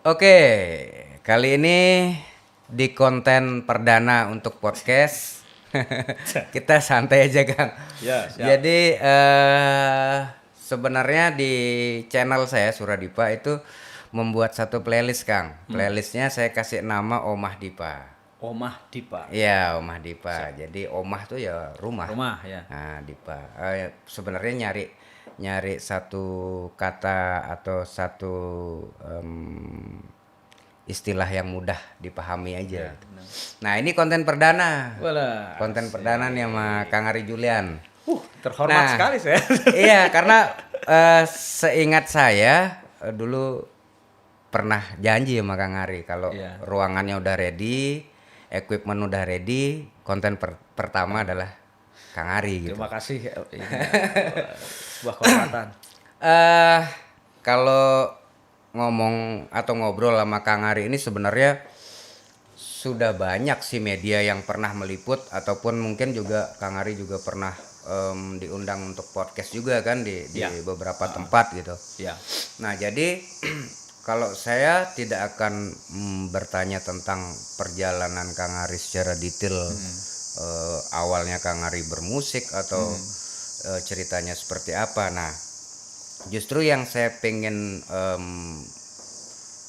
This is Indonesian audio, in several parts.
Oke, kali ini di konten perdana untuk podcast kita santai aja Kang. Ya, siap. Jadi sebenarnya di channel saya Suradipa itu membuat satu playlist Kang. Playlistnya saya kasih nama Omah Dipa. Omah Dipa. Iya, Omah Dipa. Jadi Omah tuh ya rumah. Rumah ya. Nah, Dipa. Sebenarnya nyari satu kata atau satu istilah yang mudah dipahami aja. Nah, ini konten perdana. Walah. Konten perdana nih sama Kang Ari Julian. Terhormat sekali saya. Iya, karena seingat saya dulu pernah janji sama Kang Ari kalau Iya. ruangannya udah ready, equipment udah ready, konten pertama adalah Kang Ari gitu. Terima kasih. Ini, sebuah kehormatan. Kalau ngomong atau ngobrol sama Kang Ari ini sebenarnya sudah banyak sih media yang pernah meliput ataupun mungkin juga Kang Ari juga pernah diundang untuk podcast juga kan di Ya. beberapa tempat gitu. Ya. Nah, jadi kalau saya tidak akan bertanya tentang perjalanan Kang Ari secara detail, awalnya Kang Ari bermusik atau ceritanya seperti apa. Nah, justru yang saya pengen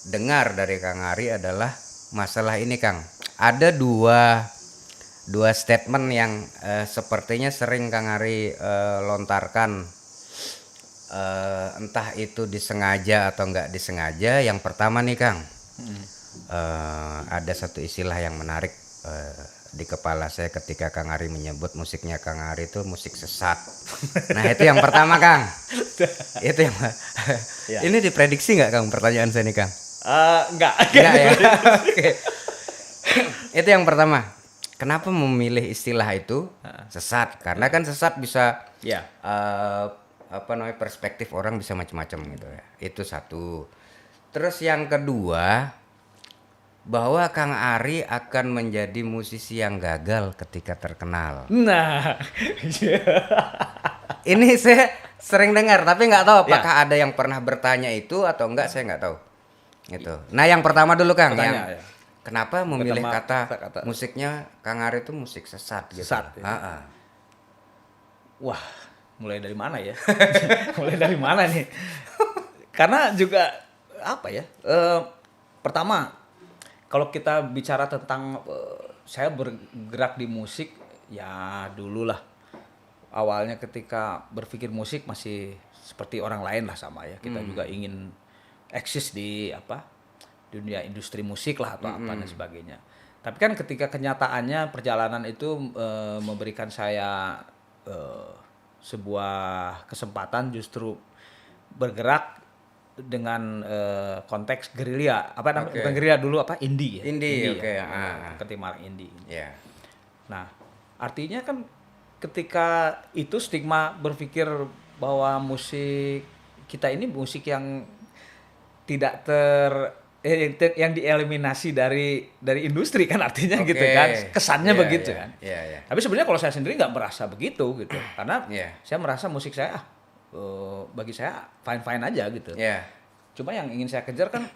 dengar dari Kang Ari adalah masalah ini Kang. Ada dua statement yang sepertinya sering Kang Ari lontarkan, entah itu disengaja atau enggak disengaja. Yang pertama nih Kang, ada satu istilah yang menarik di kepala saya ketika Kang Ari menyebut musiknya Kang Ari itu musik sesat. Nah, itu yang pertama Kang. Itu yang Ya. Ini diprediksi nggak Kang pertanyaan saya nih Kang? Enggak. Enggak ya. Oke. Itu yang pertama. Kenapa memilih istilah itu sesat? Karena kan sesat bisa Ya. perspektif orang bisa macam-macam gitu ya. Itu satu. Terus yang kedua, bahwa Kang Ari akan menjadi musisi yang gagal ketika terkenal. Nah. Ini saya sering dengar, tapi nggak tahu apakah ada yang pernah bertanya itu atau enggak, saya nggak tahu. Gitu. Nah, yang pertama dulu Kang, Pertanyaan, ya. kenapa memilih Pertama, kata musiknya Kang Ari itu musik sesat gitu? Sesat, ya. Ha-ha. Wah, mulai dari mana ya? Mulai dari mana nih? Karena juga apa ya? Pertama, kalau kita bicara tentang saya bergerak di musik, ya dululah. Awalnya ketika berpikir musik masih seperti orang lain lah sama ya. Kita juga ingin eksis di dunia industri musik lah atau apa dan sebagainya. Tapi kan ketika kenyataannya perjalanan itu memberikan saya sebuah kesempatan justru bergerak dengan konteks gerilya. Apa namanya? Oke. Bukan gerilya dulu, indie ya. Indie, oke. Ya. Ketimbang indie. Ya. Nah, artinya kan ketika itu stigma berpikir bahwa musik kita ini musik yang tidak yang dieliminasi dari industri kan artinya Oke. gitu kan, kesannya Iya, begitu iya, kan. iya, iya. Tapi sebenarnya kalau saya sendiri nggak merasa begitu gitu, karena Iya. saya merasa musik saya bagi saya fine aja gitu. Ya. Cuma yang ingin saya kejar kan,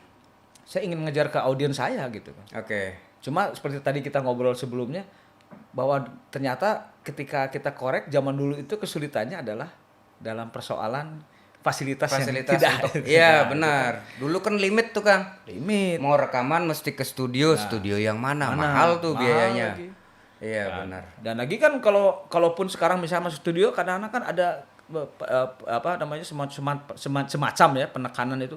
saya ingin ngejar ke audiens saya gitu kan. Oke. Cuma seperti tadi kita ngobrol sebelumnya, bahwa ternyata ketika kita korek zaman dulu itu kesulitannya adalah dalam persoalan fasilitas yang tidak untuk iya benar. Dulu kan limit tuh Kang. limit. Mau rekaman mesti ke studio, studio yang mana? Mahal tuh Mahal biayanya. lagi. Iya benar. Dan lagi kan kalaupun sekarang misalnya masuk studio kadang-kadang kan ada semacam ya penekanan itu.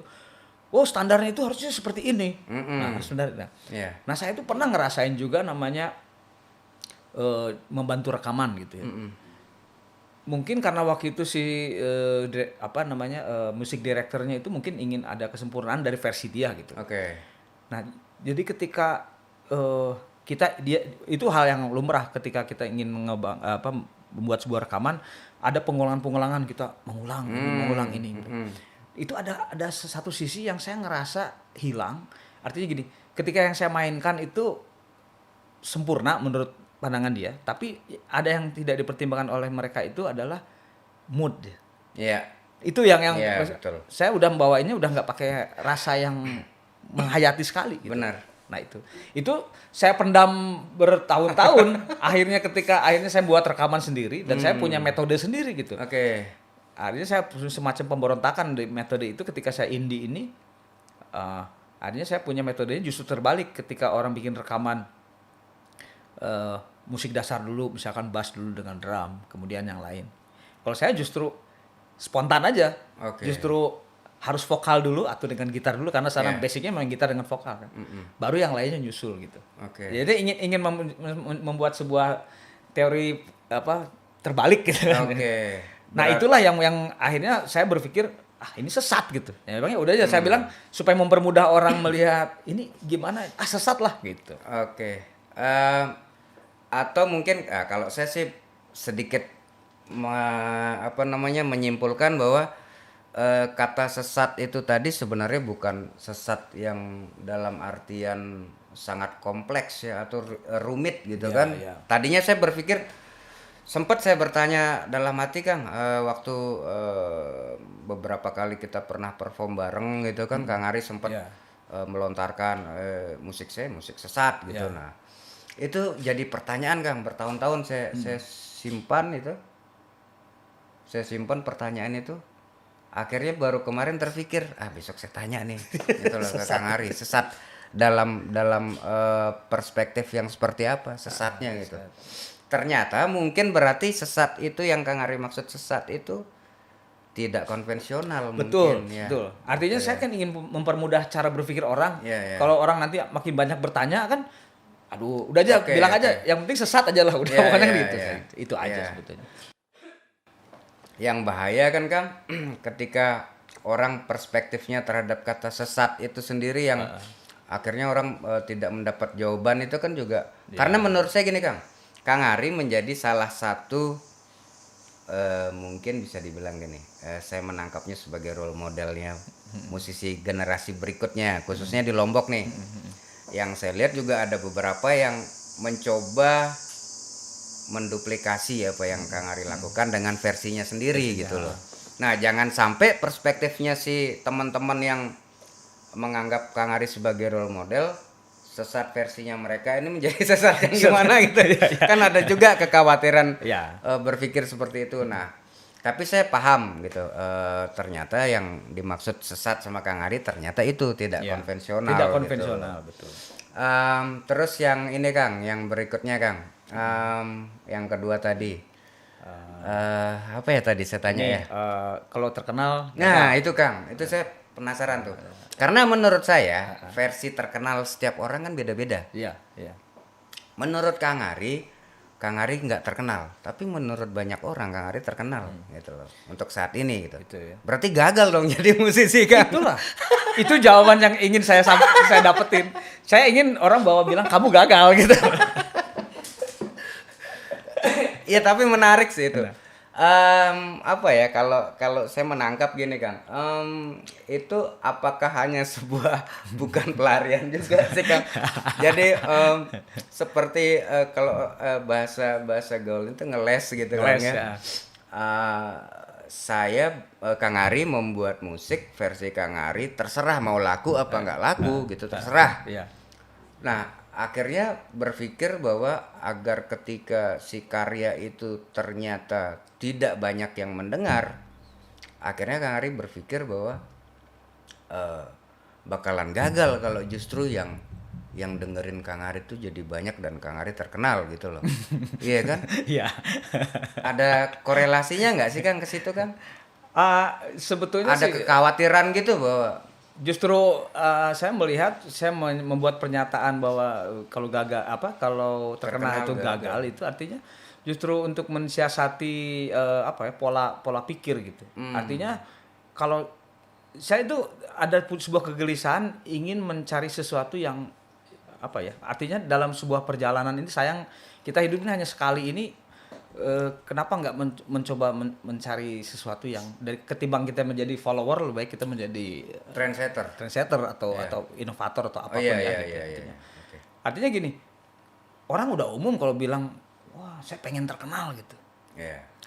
Oh, standarnya itu harusnya seperti ini. Nah, standarnya. Iya. Nah, saya itu pernah ngerasain juga namanya membantu rekaman gitu ya. Mungkin karena waktu itu musik direkturnya itu mungkin ingin ada kesempurnaan dari versi dia gitu. Oke. Nah, jadi ketika itu hal yang lumrah ketika kita ingin membuat sebuah rekaman, ada pengulangan kita mengulang ini. Itu ada satu sisi yang saya ngerasa hilang. Artinya gini, ketika yang saya mainkan itu sempurna menurut pandangan dia, tapi ada yang tidak dipertimbangkan oleh mereka itu adalah mood. Iya. Itu yang Iya, betul. saya udah membawainnya udah nggak pakai rasa yang menghayati sekali gitu. Benar. Nah itu saya pendam bertahun-tahun. akhirnya saya buat rekaman sendiri dan saya punya metode sendiri gitu. Oke. Akhirnya saya semacam pemberontakan di metode itu ketika saya indie ini. Akhirnya saya punya metodenya justru terbalik ketika orang bikin rekaman musik dasar dulu, misalkan bass dulu dengan drum, kemudian yang lain. Kalau saya justru spontan aja, justru harus vokal dulu atau dengan gitar dulu karena sana basicnya main gitar dengan vokal kan. Baru yang lainnya nyusul gitu. Jadi ingin membuat sebuah teori terbalik gitu kan. Nah itulah yang akhirnya saya berpikir ini sesat gitu. Ya memangnya udah aja saya bilang supaya mempermudah orang melihat ini gimana sesat lah gitu. Atau mungkin kalau saya sih sedikit menyimpulkan bahwa kata sesat itu tadi sebenarnya bukan sesat yang dalam artian sangat kompleks ya atau rumit gitu kan. Tadinya saya berpikir, sempat saya bertanya dalam hati Kang, waktu beberapa kali kita pernah perform bareng gitu kan, Kang Ari sempat melontarkan musik saya musik sesat gitu. Nah itu jadi pertanyaan Kang, bertahun-tahun saya simpan itu, saya simpan pertanyaan itu. Akhirnya baru kemarin terpikir, besok saya tanya nih, gitu loh ke Kang Ari, sesat dalam perspektif yang seperti apa sesatnya gitu. Ternyata mungkin berarti sesat itu yang Kang Ari maksud sesat itu tidak konvensional. Betul, mungkin ya. Betul. Artinya saya kan ingin mempermudah cara berpikir orang. Kalau orang nanti makin banyak bertanya kan, udah aja bilang aja, yang penting sesat aja lah, udah pokoknya gitu. Itu aja sebetulnya. Yang bahaya kan Kang, ketika orang perspektifnya terhadap kata sesat itu sendiri yang akhirnya orang tidak mendapat jawaban itu kan juga. Karena menurut saya gini Kang Ari menjadi salah satu mungkin bisa dibilang gini, saya menangkapnya sebagai role modelnya musisi generasi berikutnya, khususnya di Lombok nih. Yang saya lihat juga ada beberapa yang mencoba menduplikasi apa yang Kang Ari lakukan dengan versinya sendiri gitu loh. Nah, jangan sampai perspektifnya si teman-teman yang menganggap Kang Ari sebagai role model, sesat versinya mereka ini menjadi sesat yang gimana gitu. Kan ada juga kekhawatiran berpikir seperti itu. Nah, tapi saya paham gitu, ternyata yang dimaksud sesat sama Kang Ari ternyata itu tidak konvensional. Tidak konvensional, gitu. Betul. Terus yang ini Kang, yang berikutnya Kang, yang kedua tadi, apa ya tadi saya tanya ini, ya? Kalau terkenal. Nah itu Kang, itu saya penasaran tuh. Karena menurut saya versi terkenal setiap orang kan beda-beda. Iya. Menurut Kang Ari nggak terkenal, tapi menurut banyak orang Kang Ari terkenal gitu loh. Untuk saat ini gitu. Berarti gagal dong jadi musisi Kang. Itulah. Itu jawaban yang ingin saya dapetin. Saya ingin orang bilang kamu gagal gitu. Iya tapi menarik sih itu. Apa ya kalau saya menangkap gini Kang, itu apakah hanya sebuah bukan pelarian juga sih Kang. Jadi seperti kalau bahasa gaul itu ngeles gitu kan ya. Saya Kang Ari membuat musik versi Kang Ari, terserah mau laku apa nggak laku gitu, terserah. Nah akhirnya berpikir bahwa agar ketika si karya itu ternyata tidak banyak yang mendengar, akhirnya Kang Ari berpikir bahwa bakalan gagal kalau justru yang dengerin Kang Ari itu jadi banyak dan Kang Ari terkenal gitu loh. Iya kan? Iya. Ada korelasinya nggak sih Kang ke situ Kang? Sebetulnya ada kekhawatiran gitu bahwa justru saya melihat, saya membuat pernyataan bahwa kalau kalau terkenal itu gagal, itu artinya justru untuk mensiasati pola pikir gitu. Artinya kalau saya itu ada sebuah kegelisahan ingin mencari sesuatu yang artinya dalam sebuah perjalanan ini sayang kita hidup ini hanya sekali ini. Kenapa nggak mencoba mencari sesuatu yang ketimbang kita menjadi follower, lebih baik kita menjadi trendsetter atau inovator atau apapun artinya. Artinya gini, orang udah umum kalau bilang wah saya pengen terkenal gitu.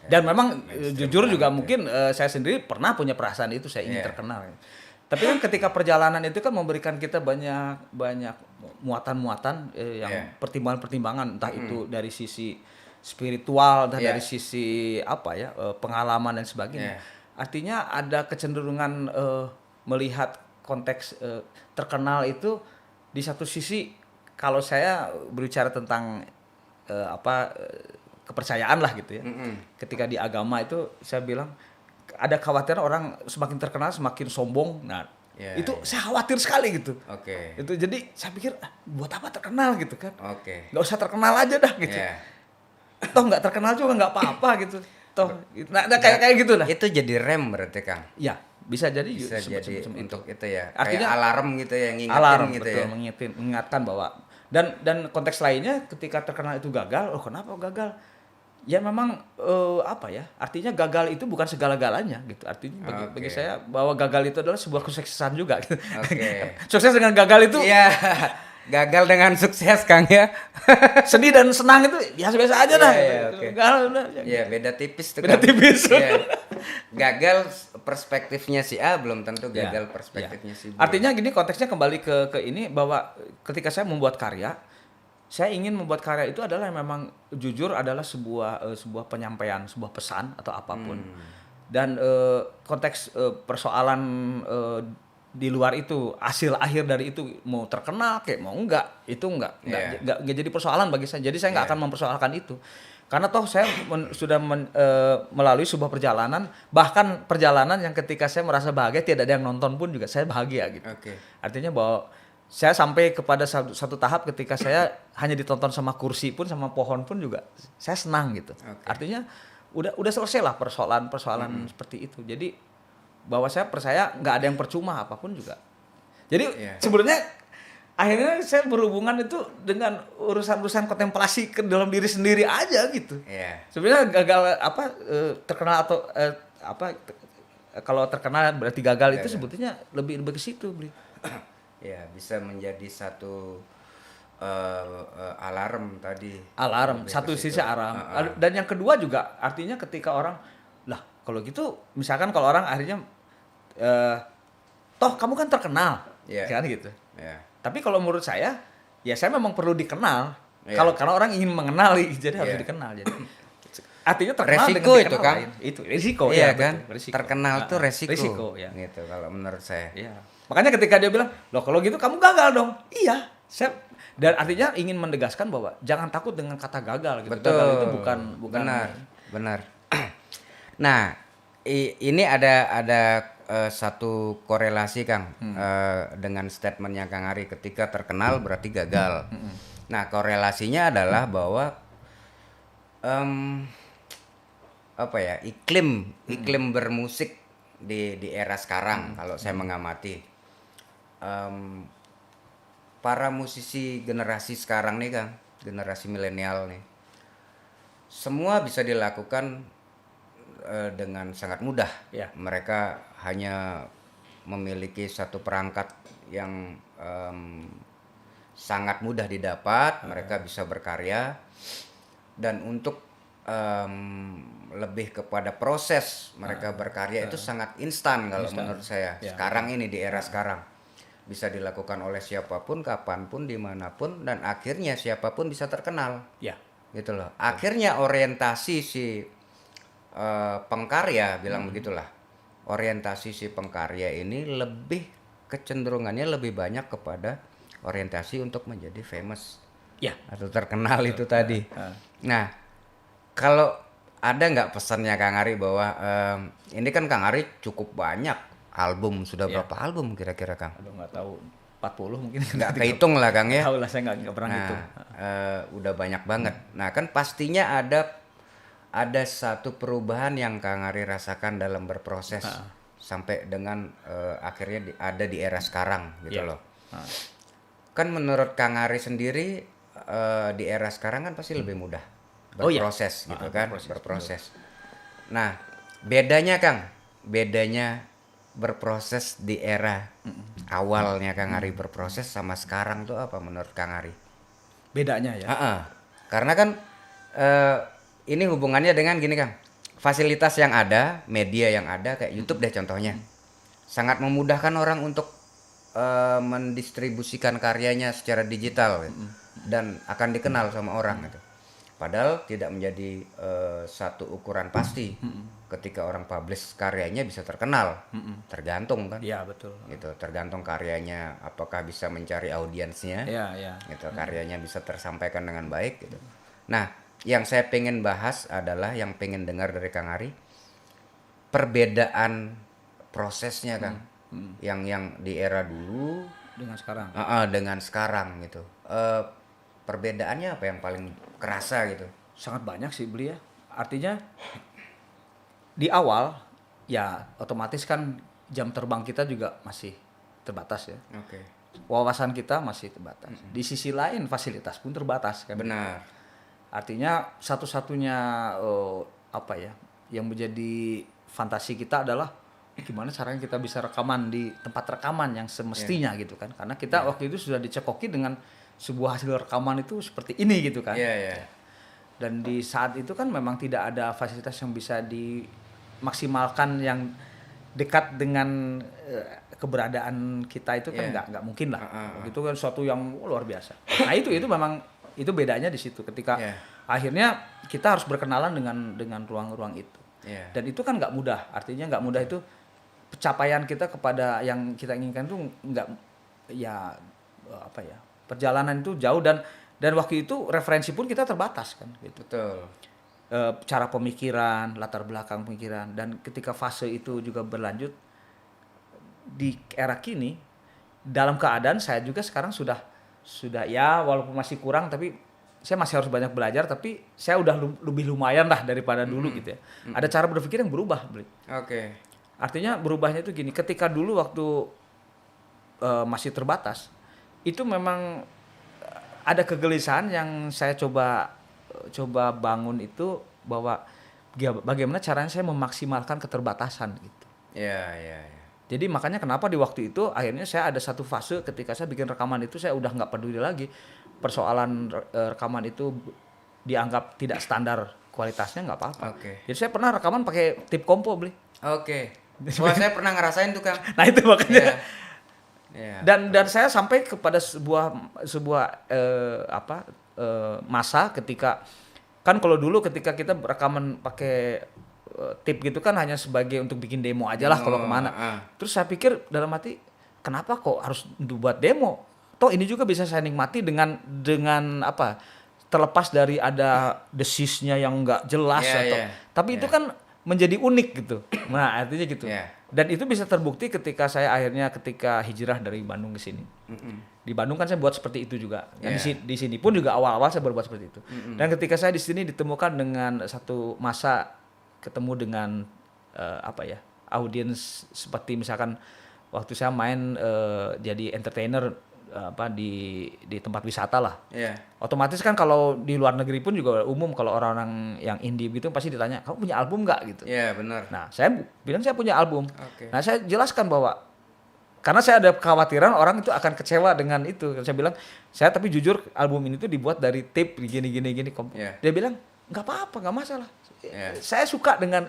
Dan memang jujur juga mungkin saya sendiri pernah punya perasaan itu, saya ingin terkenal. Tapi kan ketika perjalanan itu kan memberikan kita banyak muatan-muatan yang pertimbangan-pertimbangan, entah itu dari sisi spiritual, entah dari sisi pengalaman dan sebagainya. Artinya ada kecenderungan melihat konteks terkenal itu di satu sisi, kalau saya berbicara tentang kepercayaan lah gitu ya. Ketika di agama itu saya bilang ada kekhawatiran orang semakin terkenal semakin sombong. Nah, itu saya khawatir sekali gitu. Itu jadi saya pikir buat apa terkenal gitu kan? Nggak usah terkenal aja dah gitu. Toh nggak terkenal juga nggak apa-apa gitu. Toh, nah kayak gitu lah. Itu jadi rem berarti Kang. Ya, bisa jadi untuk itu ya. Artinya kayak alarm gitu ya, ngingetin alarm, gitu betul, ya. mengingatkan bahwa dan konteks lainnya ketika terkenal itu gagal. Oh, kenapa gagal? Ya memang artinya gagal itu bukan segala-galanya gitu. Artinya bagi saya bahwa gagal itu adalah sebuah kesuksesan juga gitu. Sukses dengan gagal itu gagal dengan sukses Kang ya. Sedih dan senang itu biasa-biasa aja dah. Gagal udah. Beda tipis tuh. Beda tipis. Gagal perspektifnya si A belum tentu gagal perspektifnya si B. Artinya gini, konteksnya kembali ke ini bahwa ketika saya membuat karya, saya ingin membuat karya itu adalah memang jujur adalah sebuah penyampaian, sebuah pesan atau apapun. Dan konteks persoalan di luar itu, hasil akhir dari itu mau terkenal kayak mau enggak, itu enggak jadi persoalan bagi saya. Jadi saya enggak akan mempersoalkan itu. Karena toh saya sudah melalui sebuah perjalanan, bahkan perjalanan yang ketika saya merasa bahagia tidak ada yang nonton pun juga saya bahagia gitu. Artinya bahwa saya sampai kepada satu tahap ketika saya hanya ditonton sama kursi pun, sama pohon pun juga saya senang gitu. Artinya udah selesai lah persoalan seperti itu. Jadi bahwa saya percaya nggak ada yang percuma apapun juga. Jadi sebenarnya akhirnya saya berhubungan itu dengan urusan kontemplasi ke dalam diri sendiri aja gitu. Sebenarnya gagal terkenal atau kalau terkenal berarti gagal itu sebetulnya lebih ke situ, Bli. Bisa menjadi satu alarm tadi. Alarm, satu sisi alarm. Dan yang kedua juga artinya ketika orang, lah kalau gitu misalkan kalau orang akhirnya toh kamu kan terkenal, kan gitu. Tapi kalau menurut saya, ya saya memang perlu dikenal. Karena orang ingin mengenali, jadi harus dikenal. Jadi artinya terkenal resiko dengan itu kan? Itu resiko kan? Betul, resiko. Terkenal tuh resiko ya. Gitu kalau menurut saya. Makanya ketika dia bilang, loh kalau gitu kamu gagal dong. Iya, dan artinya ingin menegaskan bahwa jangan takut dengan kata gagal gitu. Betul. Gagal itu bukan benar. Nah, ini ada satu korelasi Kang dengan statementnya Kang Ari, ketika terkenal berarti gagal. Nah, korelasinya adalah bahwa iklim bermusik di era sekarang kalau saya mengamati para musisi generasi sekarang nih Kang, generasi milenial nih, semua bisa dilakukan dengan sangat mudah. Mereka hanya memiliki satu perangkat yang sangat mudah didapat. Mereka bisa berkarya, dan untuk lebih kepada proses mereka berkarya itu sangat instan kalau menurut saya. Sekarang ini di era sekarang bisa dilakukan oleh siapapun, kapanpun, dimanapun, dan akhirnya siapapun bisa terkenal. Gitu loh. Akhirnya orientasi si pengkarya, bilang begitulah, orientasi si pengkarya ini lebih kecenderungannya lebih banyak kepada orientasi untuk menjadi famous atau terkenal itu tadi. Nah, kalau ada nggak pesannya Kang Ari bahwa ini kan Kang Ari cukup banyak album, sudah berapa album kira-kira Kang? Aduh, nggak tahu, 40 mungkin. Nggak kehitung lah Kang ya. Tahu lah, saya nggak pernah hitung. Udah banyak banget. Nah kan pastinya ada satu perubahan yang Kang Ari rasakan dalam berproses sampai dengan akhirnya ada di era sekarang gitu loh. Kan menurut Kang Ari sendiri di era sekarang kan pasti lebih mudah berproses gitu kan, berproses. Nah bedanya Kang, berproses di era awalnya Kang Ari berproses sama sekarang tuh apa menurut Kang Ari? Bedanya ya? Karena kan ini hubungannya dengan gini Kang, fasilitas yang ada, media yang ada kayak YouTube deh contohnya. sangat memudahkan orang untuk mendistribusikan karyanya secara digital gitu, dan akan dikenal sama orang gitu. Padahal tidak menjadi satu ukuran pasti ketika orang publish karyanya bisa terkenal. Tergantung kan. Iya, betul. Gitu, tergantung karyanya apakah bisa mencari audiensnya. Iya. Gitu, karyanya bisa tersampaikan dengan baik gitu. Nah, yang saya pengen bahas adalah yang pengen dengar dari Kang Ari, perbedaan prosesnya Kang. Yang di era dulu dengan sekarang gitu. Perbedaannya apa yang paling kerasa gitu? Sangat banyak sih beli ya. Artinya di awal ya otomatis kan jam terbang kita juga masih terbatas ya. Oke. Wawasan kita masih terbatas. Di sisi lain fasilitas pun terbatas kan. Benar. Artinya satu-satunya apa ya yang menjadi fantasi kita adalah gimana caranya kita bisa rekaman di tempat rekaman yang semestinya gitu kan. Karena kita waktu itu sudah dicekoki dengan sebuah hasil rekaman itu seperti ini gitu kan. Dan di saat itu kan memang tidak ada fasilitas yang bisa dimaksimalkan yang dekat dengan keberadaan kita itu kan nggak mungkin lah. Itu kan suatu yang luar biasa. Nah itu memang itu bedanya di situ ketika akhirnya kita harus berkenalan dengan ruang-ruang itu. Dan itu kan nggak mudah. Artinya nggak mudah itu pencapaian kita kepada yang kita inginkan itu nggak ya apa ya, perjalanan itu jauh dan waktu itu referensi pun kita terbatas kan gitu. Betul. Cara pemikiran, latar belakang pemikiran, dan ketika fase itu juga berlanjut di era kini dalam keadaan saya juga sekarang sudah ya walaupun masih kurang tapi saya masih harus banyak belajar, tapi saya udah lebih lumayan lah daripada dulu gitu ya. Ada cara berpikir yang berubah, Bli. Oke. Artinya berubahnya itu gini, ketika dulu waktu masih terbatas, itu memang ada kegelisahan yang saya coba bangun itu bahwa bagaimana caranya saya memaksimalkan keterbatasan gitu. Iya. Jadi makanya kenapa di waktu itu akhirnya saya ada satu fase ketika saya bikin rekaman itu saya udah nggak peduli lagi persoalan rekaman itu dianggap tidak standar kualitasnya nggak apa-apa. Jadi saya pernah rekaman pakai tip kompo, Bli. Wah, saya pernah ngerasain tuh Kang. Nah itu makanya. Dan saya sampai kepada sebuah masa ketika kan kalau dulu ketika kita rekaman pakai tip gitu kan hanya sebagai untuk bikin demo aja lah kalau kemana. Terus saya pikir dalam hati kenapa kok harus buat demo? Toh ini juga bisa saya nikmati dengan apa? Terlepas dari ada desisnya yang nggak jelas tapi itu kan menjadi unik gitu. Nah artinya gitu. Dan itu bisa terbukti ketika saya akhirnya ketika hijrah dari Bandung ke sini. Di Bandung kan saya buat seperti itu juga. Dan di sini pun juga awal-awal saya berbuat seperti itu. Dan ketika saya di sini ditemukan dengan satu masa ketemu dengan audiens seperti misalkan waktu saya main jadi entertainer di tempat wisata lah. Otomatis kan kalau di luar negeri pun juga umum kalau orang-orang yang indie gitu pasti ditanya, kamu punya album nggak gitu? Iya benar. Nah saya bilang saya punya album. Nah saya jelaskan bahwa karena saya ada kekhawatiran orang itu akan kecewa dengan itu. Saya bilang saya tapi jujur album ini tuh dibuat dari tape gini. Dia bilang nggak apa-apa, nggak masalah. Saya suka dengan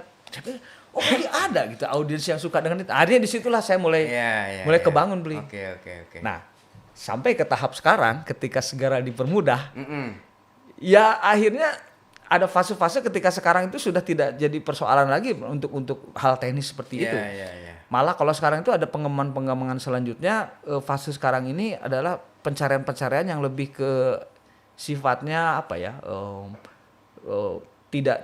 oh jadi ada gitu audiens yang suka dengan itu. Akhirnya disitulah saya mulai kebangun, Bli. Oke. Nah sampai ke tahap sekarang ketika segera dipermudah, ya akhirnya ada fase-fase ketika sekarang itu sudah tidak jadi persoalan lagi untuk hal teknis seperti itu. Malah kalau sekarang itu ada pengembangan selanjutnya, fase sekarang ini adalah pencarian yang lebih ke sifatnya apa ya?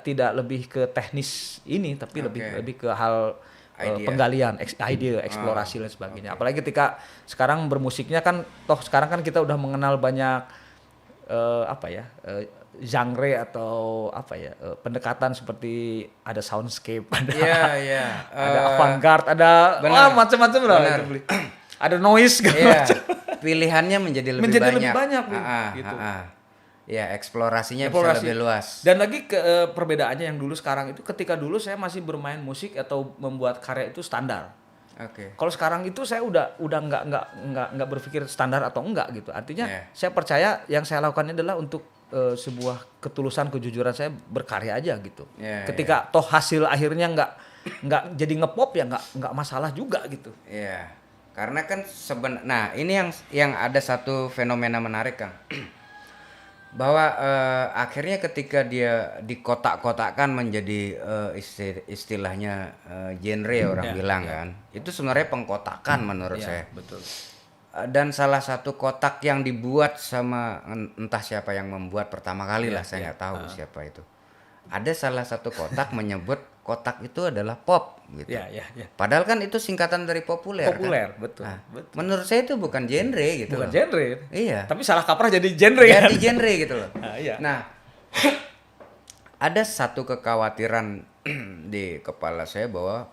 Tidak lebih ke teknis ini, tapi lebih ke hal penggalian, ide, eksplorasi dan sebagainya. Apalagi ketika sekarang bermusiknya kan, toh sekarang kan kita udah mengenal banyak genre atau pendekatan seperti ada soundscape, ada ada avant-garde, ada macam-macam lah. Ada noise macam. Pilihannya menjadi lebih banyak. Gitu. Ya eksplorasinya bisa lebih luas. Dan lagi perbedaannya yang dulu sekarang itu ketika dulu saya masih bermain musik atau membuat karya itu standar. Kalau sekarang itu saya udah nggak berpikir standar atau enggak gitu. Artinya saya percaya yang saya lakukan adalah untuk sebuah ketulusan kejujuran saya berkarya aja gitu. Ketika toh hasil akhirnya nggak jadi ngepop ya nggak masalah juga gitu. Iya. Karena kan nah ini yang ada satu fenomena menarik Kang. Bahwa akhirnya ketika dia dikotak-kotakkan menjadi istilahnya genre orang Ya, bilang ya. kan. Itu sebenarnya pengkotakan menurut Iya, saya. betul. Dan salah satu kotak yang dibuat sama entah siapa yang membuat pertama kali Iya, lah, saya iya. nggak tahu siapa itu. Ada salah satu kotak menyebut kotak itu adalah pop gitu. Iya, iya, iya. Padahal kan itu singkatan dari populer. Populer, Kan? betul, Nah, betul. menurut saya itu bukan genre gitu Bukan loh. genre. Iya. Tapi salah kaprah jadi genre kan. Jadi genre gitu loh. Nah, iya. Nah, ada satu kekhawatiran di kepala saya bahwa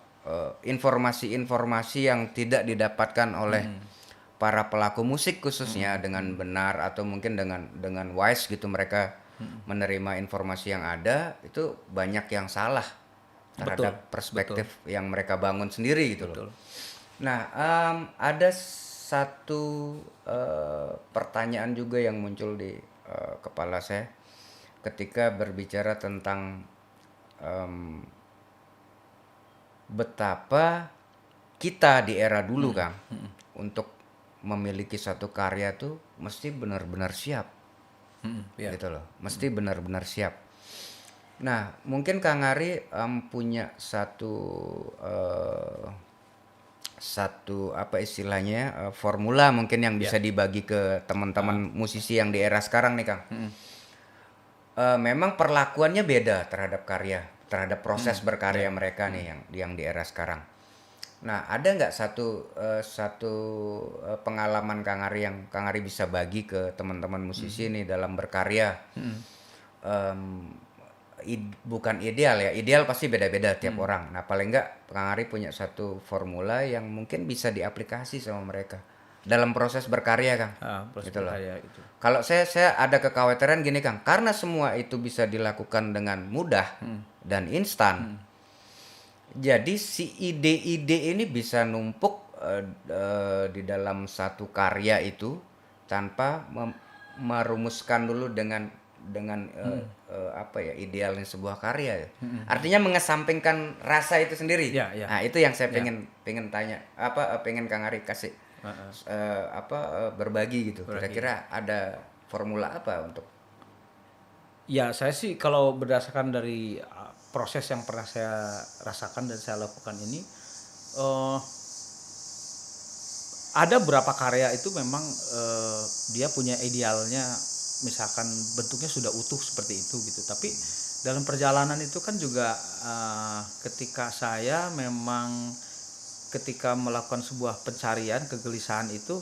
informasi-informasi yang tidak didapatkan oleh para pelaku musik khususnya dengan benar atau mungkin dengan wise gitu mereka menerima informasi yang ada itu banyak yang salah terhadap perspektif yang mereka bangun sendiri gitu loh. Nah, ada satu pertanyaan juga yang muncul di kepala saya ketika berbicara tentang betapa kita di era dulu Kang untuk memiliki satu karya tuh mesti benar-benar siap Iya. gitu loh, mesti benar-benar siap. Nah mungkin Kang Ari punya satu apa istilahnya formula mungkin yang bisa dibagi ke teman-teman musisi yang di era sekarang nih Kang. Memang perlakuannya beda terhadap karya, terhadap proses berkarya mereka nih yang di era sekarang. Nah, ada nggak satu pengalaman Kang Ari yang Kang Ari bisa bagi ke teman-teman musisi nih dalam berkarya? Bukan ideal ya, ideal pasti beda-beda tiap orang. Nah, paling nggak Kang Ari punya satu formula yang mungkin bisa diaplikasi sama mereka dalam proses berkarya Kang. Proses Gitu loh. berkarya itu. Kalau saya ada kekhawatiran gini Kang, karena semua itu bisa dilakukan dengan mudah dan instan. Jadi si ide-ide ini bisa numpuk di dalam satu karya itu tanpa merumuskan dulu dengan apa ya idealnya sebuah karya. Artinya mengesampingkan rasa itu sendiri. Ya, ya. Nah, itu yang saya pengen tanya pengen Kang Ari kasih berbagi gitu. Kira-kira ada formula apa untuk Ya, saya sih kalau berdasarkan dari proses yang pernah saya rasakan dan saya lakukan ini, ada beberapa karya itu memang dia punya idealnya, misalkan bentuknya sudah utuh seperti itu gitu. Tapi dalam perjalanan itu kan juga ketika saya memang ketika melakukan sebuah pencarian kegelisahan itu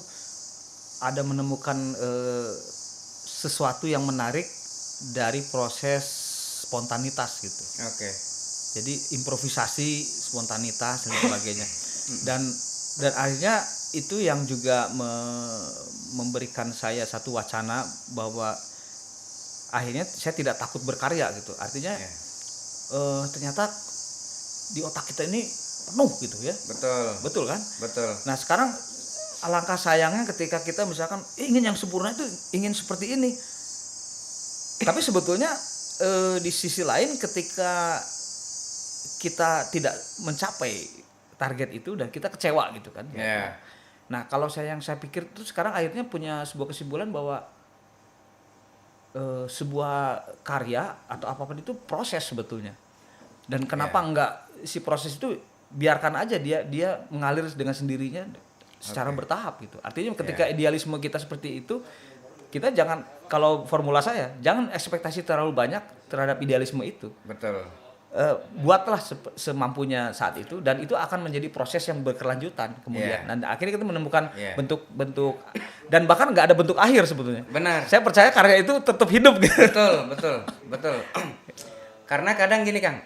ada menemukan sesuatu yang menarik dari proses spontanitas gitu. Oke. Jadi improvisasi, spontanitas dan sebagainya. Dan akhirnya itu yang juga memberikan saya satu wacana bahwa akhirnya saya tidak takut berkarya gitu. Artinya ternyata di otak kita ini penuh gitu ya. Betul. Betul kan? Betul. Nah, sekarang alangkah sayangnya ketika kita misalkan ingin yang sempurna itu ingin seperti ini. Tapi sebetulnya di sisi lain ketika kita tidak mencapai target itu dan kita kecewa gitu kan. Yeah. Nah, kalau saya pikir itu sekarang akhirnya punya sebuah kesimpulan bahwa sebuah karya atau apapun itu proses sebetulnya. Dan kenapa enggak si proses itu biarkan aja dia mengalir dengan sendirinya secara bertahap gitu. Artinya ketika idealisme kita seperti itu, kita jangan, kalau formula saya, jangan ekspektasi terlalu banyak terhadap idealisme itu. Betul. Buatlah semampunya saat itu dan itu akan menjadi proses yang berkelanjutan kemudian. Dan akhirnya kita menemukan bentuk-bentuk dan bahkan nggak ada bentuk akhir sebetulnya. Benar. Saya percaya karya itu tetap hidup gitu. Betul. Karena kadang gini Kang,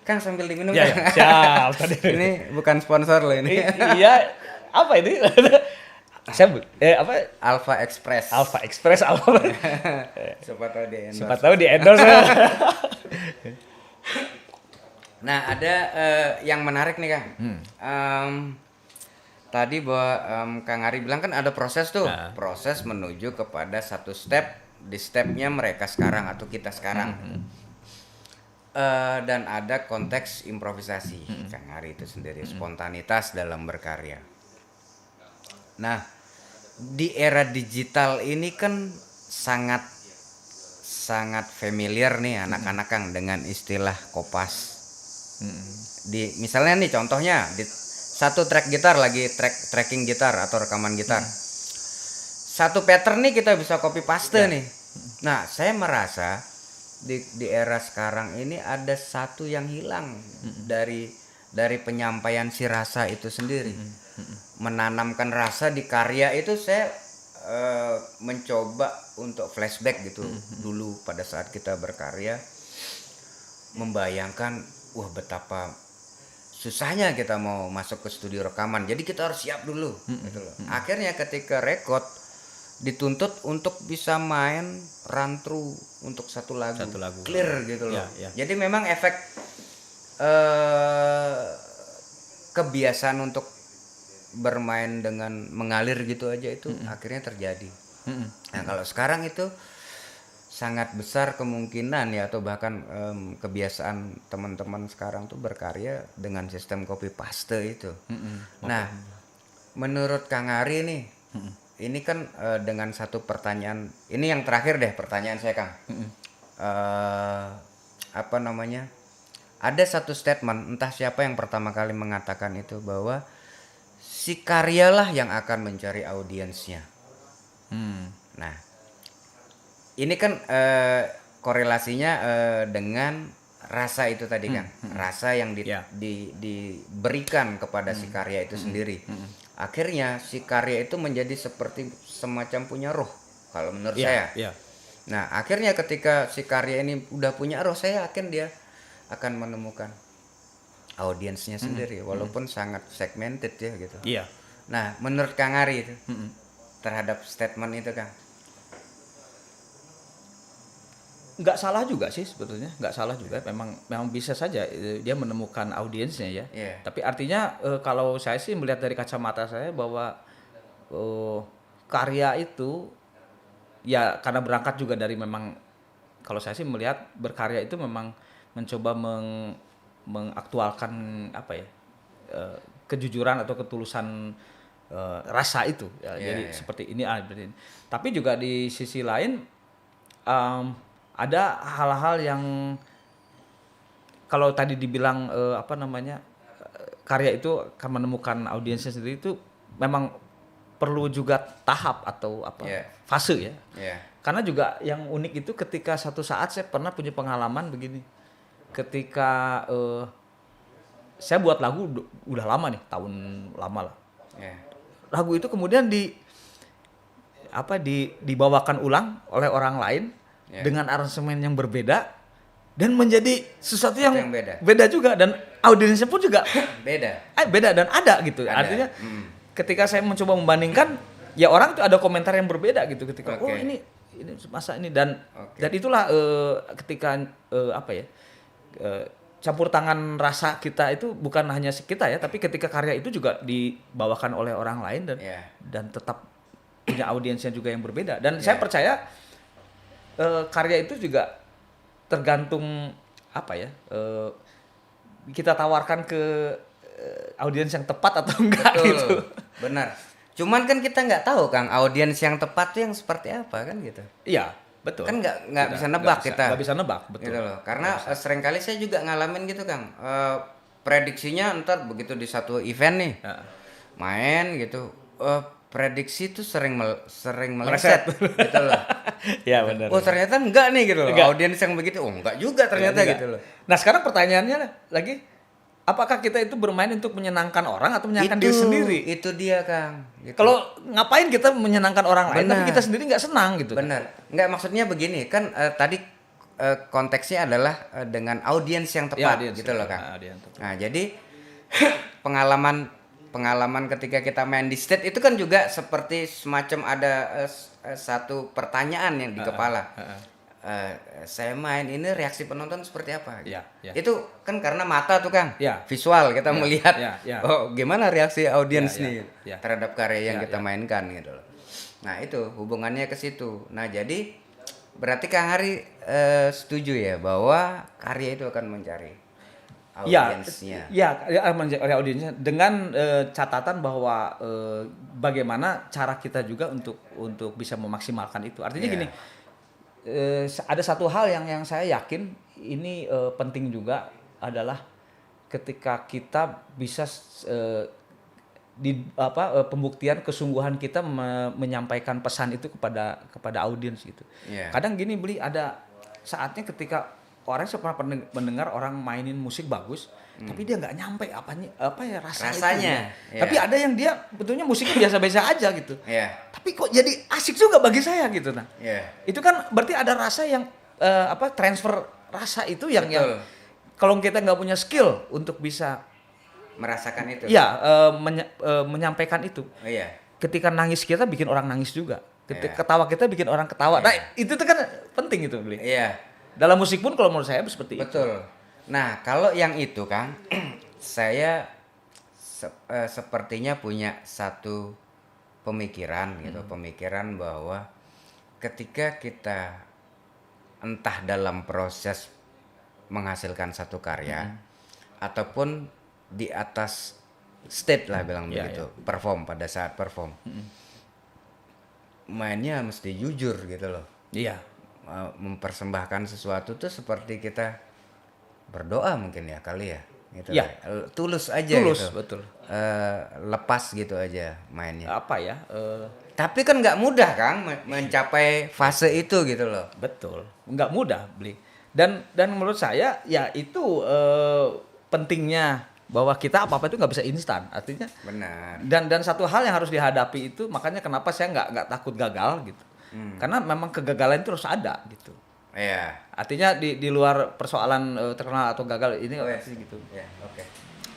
Kang sambil diminum Ya, Kang. siap. Ini bukan sponsor loh ini. Iya, apa ini? Saya apa? Alpha Express. Alpha Express apa? Siapa tahu di endorse. Nah, ada yang menarik nih Kang. Tadi bahwa Kang Ari bilang kan ada proses tuh, proses menuju kepada satu step, di stepnya mereka sekarang atau kita sekarang. Dan ada konteks improvisasi Kang Ari itu sendiri, spontanitas dalam berkarya. Nah, di era digital ini kan sangat sangat familiar nih anak-anak Kang dengan istilah kopas. Di misalnya nih contohnya di satu track gitar lagi tracking gitar atau rekaman gitar. Satu pattern nih kita bisa copy paste nih. Nah, saya merasa di era sekarang ini ada satu yang hilang dari penyampaian si rasa itu sendiri. Menanamkan rasa di karya itu saya mencoba untuk flashback gitu dulu pada saat kita berkarya, membayangkan wah betapa susahnya kita mau masuk ke studio rekaman, jadi kita harus siap dulu gitu loh. Akhirnya ketika record dituntut untuk bisa main run through untuk satu lagu clear gitu loh. Jadi memang efek kebiasaan untuk bermain dengan mengalir gitu aja itu akhirnya terjadi. Nah kalau sekarang itu sangat besar kemungkinan ya, atau bahkan kebiasaan teman-teman sekarang tuh berkarya dengan sistem copy paste itu. Nah menurut Kang Ari nih, ini kan dengan satu pertanyaan, ini yang terakhir deh pertanyaan saya Kang. Apa namanya? Ada satu statement, entah siapa yang pertama kali mengatakan itu, bahwa si karyalah yang akan mencari audiensnya. Nah, ini kan korelasinya dengan rasa itu tadi kan, rasa yang diberikan kepada si karya itu sendiri. Akhirnya si karya itu menjadi seperti semacam punya roh, kalau menurut saya. Nah, akhirnya ketika si karya ini udah punya roh, saya yakin dia akan menemukan audiensnya sendiri, walaupun sangat segmented ya gitu. Nah, menurut Kang Ari itu terhadap statement itu Kang, nggak salah juga sih sebetulnya, nggak salah juga. Memang bisa saja dia menemukan audiensnya ya. Tapi artinya kalau saya sih melihat dari kacamata saya bahwa karya itu ya karena berangkat juga dari, memang kalau saya sih melihat berkarya itu memang mencoba mengaktualkan apa ya, kejujuran atau ketulusan rasa itu ya. Jadi seperti ini tapi juga di sisi lain ada hal-hal yang kalau tadi dibilang karya itu akan menemukan audiensnya sendiri, itu memang perlu juga tahap atau fase ya. Karena juga yang unik itu ketika satu saat saya pernah punya pengalaman begini. Ketika saya buat lagu udah lama nih, tahun lama lah. Lagu itu kemudian dibawakan ulang oleh orang lain dengan aransemen yang berbeda dan menjadi sesuatu yang beda juga, dan audiensnya pun juga beda dan ada gitu. Artinya ketika saya mencoba membandingkan, ya orang itu ada komentar yang berbeda gitu ketika oh ini masa ini, dan itulah ketika campur tangan rasa kita itu bukan hanya kita ya, tapi ketika karya itu juga dibawakan oleh orang lain dan tetap punya audiensnya juga yang berbeda. Dan saya percaya karya itu juga tergantung kita tawarkan ke audiens yang tepat atau enggak. Betul, gitu. Benar. Cuman kan kita nggak tahu Kang, audiens yang tepat tuh yang seperti apa kan gitu. Iya, betul. Kan nggak bisa nebak kita. Nggak bisa nebak, betul. Gitu loh. Karena seringkali saya juga ngalamin gitu Kang. Prediksinya ntar begitu di satu event nih, main gitu. Prediksi tuh sering meleset gitu loh. Ya benar. Oh ternyata enggak nih gitu loh. Audiens yang begitu, enggak juga ternyata gitu loh. Nah sekarang pertanyaannya lagi, apakah kita itu bermain untuk menyenangkan orang atau menyenangkan diri sendiri? Itu dia Kang. Gitu. Kalau ngapain kita menyenangkan orang lain tapi kita sendiri nggak senang gitu? Benar. Enggak, maksudnya begini kan tadi konteksnya adalah dengan audiens yang tepat gitu loh Kang. Nah jadi pengalaman ketika kita main di stage itu kan juga seperti semacam ada satu pertanyaan yang di kepala. Saya main ini reaksi penonton seperti apa? Itu kan karena mata tuh Kang, visual kita melihat. Oh gimana reaksi audiens nih terhadap karya yang kita mainkan gitu loh. Nah itu hubungannya ke situ. Nah jadi Berarti Kang Hari setuju ya bahwa karya itu akan mencari Ya, audiensnya. ya, audiensnya dengan catatan bahwa bagaimana cara kita juga untuk bisa memaksimalkan itu. Artinya Iya. gini, ada satu hal yang saya yakin ini penting juga adalah ketika kita bisa pembuktian kesungguhan kita menyampaikan pesan itu kepada audiens gitu. Iya. Kadang gini beli ada saatnya ketika orang saya pernah mendengar orang mainin musik bagus, tapi dia nggak nyampe apa ya Rasanya, itu. iya. Tapi ada yang dia betulnya musiknya biasa-biasa aja gitu. Iya. Tapi kok jadi asik juga bagi saya gitu nah. Iya. Itu kan berarti ada rasa yang transfer rasa itu yang Betul. kalau kita nggak punya skill untuk bisa Merasakan itu. ya menyampaikan itu. Oh, iya. Ketika nangis kita bikin orang nangis juga. Ketika Iya. ketawa kita bikin orang ketawa. Nah, Iya. itu tuh kan penting itu, Bli. Iya. Dalam musik pun kalau menurut saya seperti itu. Betul. Nah, kalau yang itu Kang, saya sepertinya punya satu pemikiran gitu, pemikiran bahwa ketika kita entah dalam proses menghasilkan satu karya ataupun di atas stage lah bilang Iya, begitu, perform pada saat perform. Mainnya mesti jujur gitu loh. Iya. Mempersembahkan sesuatu tuh seperti kita berdoa mungkin ya kali ya gitu. Ya. Tulus aja Tulus, gitu. betul. Lepas gitu aja mainnya. Apa ya? Tapi kan nggak mudah Kang mencapai fase itu gitu loh. Betul. Nggak mudah, Bli. Dan menurut saya ya itu pentingnya bahwa kita apa-apa itu nggak bisa instan. Artinya Benar. dan satu hal yang harus dihadapi itu makanya kenapa saya nggak takut gagal gitu. Karena memang kegagalan itu harus ada gitu. Iya. Artinya di luar persoalan terkenal atau gagal ini Oh, ya. sih gitu. Ya, oke.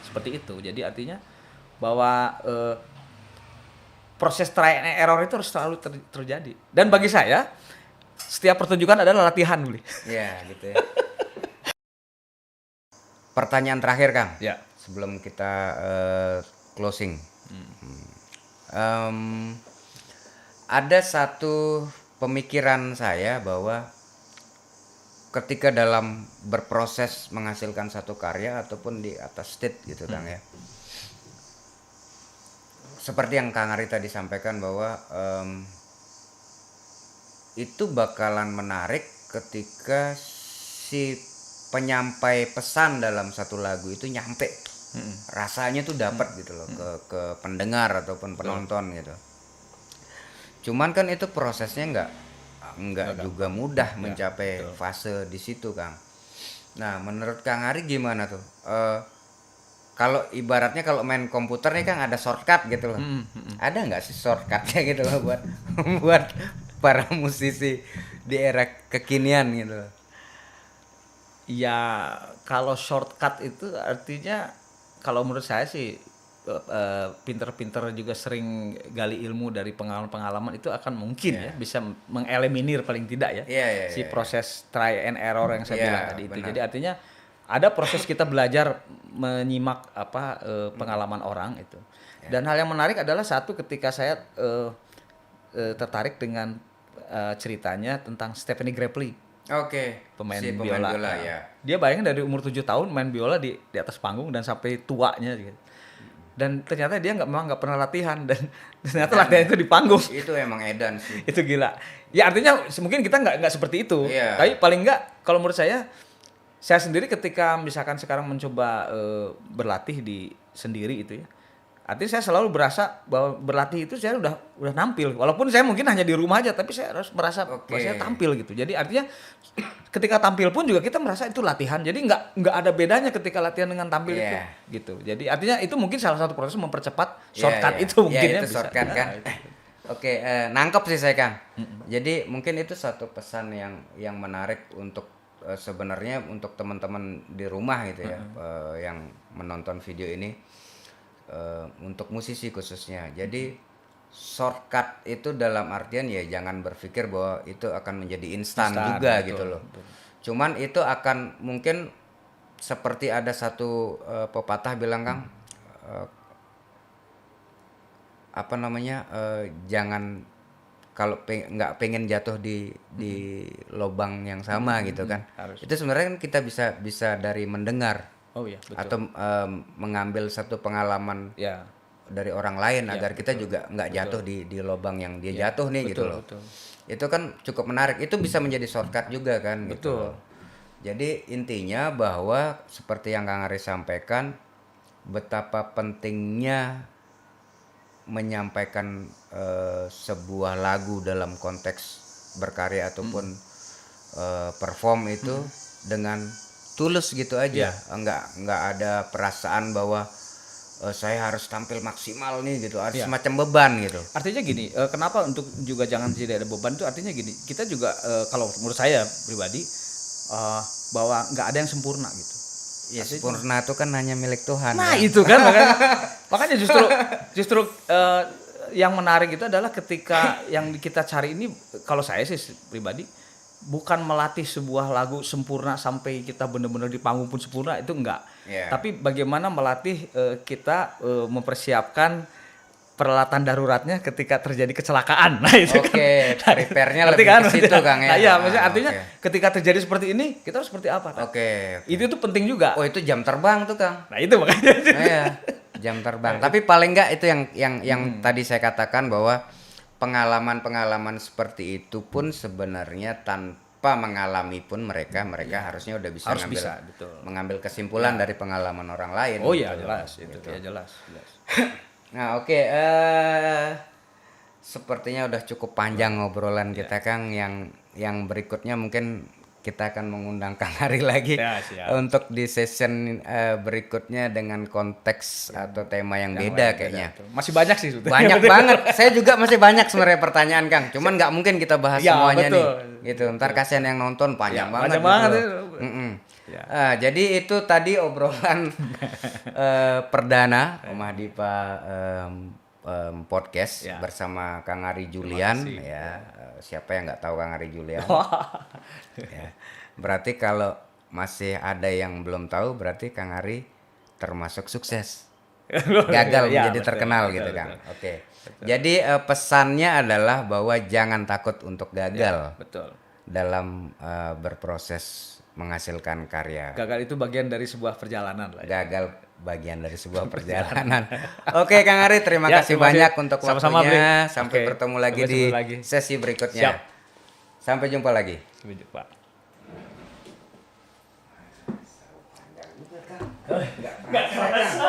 Seperti itu. Jadi artinya bahwa proses try and error itu harus selalu terjadi. Dan bagi saya setiap pertunjukan adalah latihan, Bli. Iya, gitu ya. Pertanyaan terakhir Kang. Ya. Sebelum kita closing. Ada satu pemikiran saya bahwa ketika dalam berproses menghasilkan satu karya ataupun di atas stage gitu Kang ya. Seperti yang Kang Ari tadi sampaikan bahwa itu bakalan menarik ketika si penyampai pesan dalam satu lagu itu nyampe. Rasanya tuh dapat gitu loh ke pendengar ataupun penonton gitu. Cuman kan itu prosesnya nggak juga mudah mencapai fase di situ Kang. Nah menurut Kang Ari gimana tuh? Kalau ibaratnya kalau main komputer nih Kang ada shortcut gitu loh. Ada nggak sih shortcutnya gitu loh buat para musisi di era kekinian gitu loh? Ya kalau shortcut itu artinya kalau menurut saya sih pinter-pinter juga sering gali ilmu dari pengalaman-pengalaman itu akan mungkin ya bisa mengeliminir paling tidak ya si proses try and error yang saya bilang tadi itu. Benar. Jadi artinya ada proses kita belajar menyimak pengalaman orang itu. Dan hal yang menarik adalah satu ketika saya tertarik dengan ceritanya tentang Stephanie Grappelli. Oke, Pemain si biola. ya. Dia bayangin dari umur 7 tahun main biola di atas panggung dan sampai tuanya gitu. Dan ternyata dia memang nggak pernah latihan dan ternyata latihan itu di panggung. Itu emang edan sih. Itu gila. Ya artinya mungkin kita nggak seperti itu. Iya. Tapi paling nggak kalau menurut saya sendiri ketika misalkan sekarang mencoba berlatih di sendiri itu ya. Artinya saya selalu berasa bahwa berlatih itu saya udah nampil. Walaupun saya mungkin hanya di rumah aja, tapi saya harus merasa bahwa saya tampil gitu. Jadi artinya ketika tampil pun juga kita merasa itu latihan. Jadi nggak ada bedanya ketika latihan dengan tampil itu gitu. Jadi artinya itu mungkin salah satu proses mempercepat shortcut itu mungkin itu bisa. shortcut kan. Oke, nangkep sih saya Kang. Jadi mungkin itu satu pesan yang menarik untuk sebenarnya untuk teman-teman di rumah gitu ya, yang menonton video ini. Untuk musisi khususnya. Jadi shortcut itu dalam artian ya jangan berpikir bahwa itu akan menjadi instan juga betul, gitu loh. Betul. Cuman itu akan mungkin seperti ada satu pepatah bilang Kang, jangan kalau nggak pengen jatuh di lubang yang sama gitu kan. Harus. Itu sebenarnya kan kita bisa dari mendengar Oh iya, betul. atau mengambil satu pengalaman Ya, dari orang lain Ya, agar kita betul. juga nggak jatuh di lubang yang dia jatuh nih gitu betul, loh. betul. Itu kan cukup menarik. Itu bisa menjadi shortcut juga kan gitu Betul. loh. Jadi intinya bahwa seperti yang Kang Aris sampaikan, betapa pentingnya menyampaikan sebuah lagu dalam konteks berkarya ataupun perform itu dengan tulus gitu aja. Nggak ada perasaan bahwa saya harus tampil maksimal nih gitu, harus semacam beban gitu. Artinya gini, kenapa untuk juga jangan tidak ada beban itu artinya gini, kita juga kalau menurut saya pribadi bahwa nggak ada yang sempurna gitu. Ya sempurna itu kan hanya milik Tuhan. Nah kan? itu kan makanya justru yang menarik itu adalah ketika yang kita cari ini, kalau saya sih pribadi bukan melatih sebuah lagu sempurna sampai kita benar-benar di panggung pun sempurna, itu enggak. Yeah. Tapi bagaimana melatih kita mempersiapkan peralatan daruratnya ketika terjadi kecelakaan. Nah itu Oke, kan. prepare-nya Ngerti lebih kan? ke situ Kang ya. Nah, iya, maksudnya artinya Oke. ketika terjadi seperti ini, kita harus seperti apa kan? Oke. Itu tuh penting juga. Oh itu jam terbang tuh Kang. Nah, itu makanya. Nah, iya, jam terbang. Tapi paling enggak itu yang tadi saya katakan bahwa pengalaman-pengalaman seperti itu pun sebenarnya tanpa mengalami pun mereka harusnya udah bisa Harus bisa, betul. mengambil kesimpulan dari pengalaman orang lain. Oh iya, gitu. jelas itu. Ya jelas. Nah, oke, sepertinya udah cukup panjang ngobrolan kita Kang. Yang berikutnya mungkin kita akan mengundang Kang Ari lagi Ya, siap. untuk di session berikutnya dengan konteks atau tema yang beda kayaknya. Masih banyak sih sebetulnya. Banyak banget. Saya juga masih banyak sebenarnya pertanyaan Kang. Cuman nggak mungkin kita bahas Ya, semuanya betul. nih. Gitu. Ntar kasihan yang nonton panjang Ya, banget. panjang banget gitu itu. loh. Mm-mm. Ya. Jadi itu tadi obrolan perdana Om Dipa podcast Ya. bersama Kang Ari Julian ya. Siapa yang nggak tahu Kang Ari Julian? Ya. Berarti kalau masih ada yang belum tahu berarti Kang Ari termasuk sukses. Gagal Ya, menjadi betul, terkenal betul, gitu betul. Kang. Oke. Jadi pesannya adalah bahwa jangan takut untuk gagal Betul. dalam berproses menghasilkan karya. Gagal itu bagian dari sebuah perjalanan lah. Ya. Gagal bagian dari sebuah perjalanan. Oke Kang Ari, terima Ya, kasih terima kasih. banyak untuk Sama-sama, waktunya. Bri. Sampai Oke, bertemu lagi sampai di ketemu lagi. sesi berikutnya. Siap. Sampai jumpa lagi. Sampai jumpa. Nggak kerasa.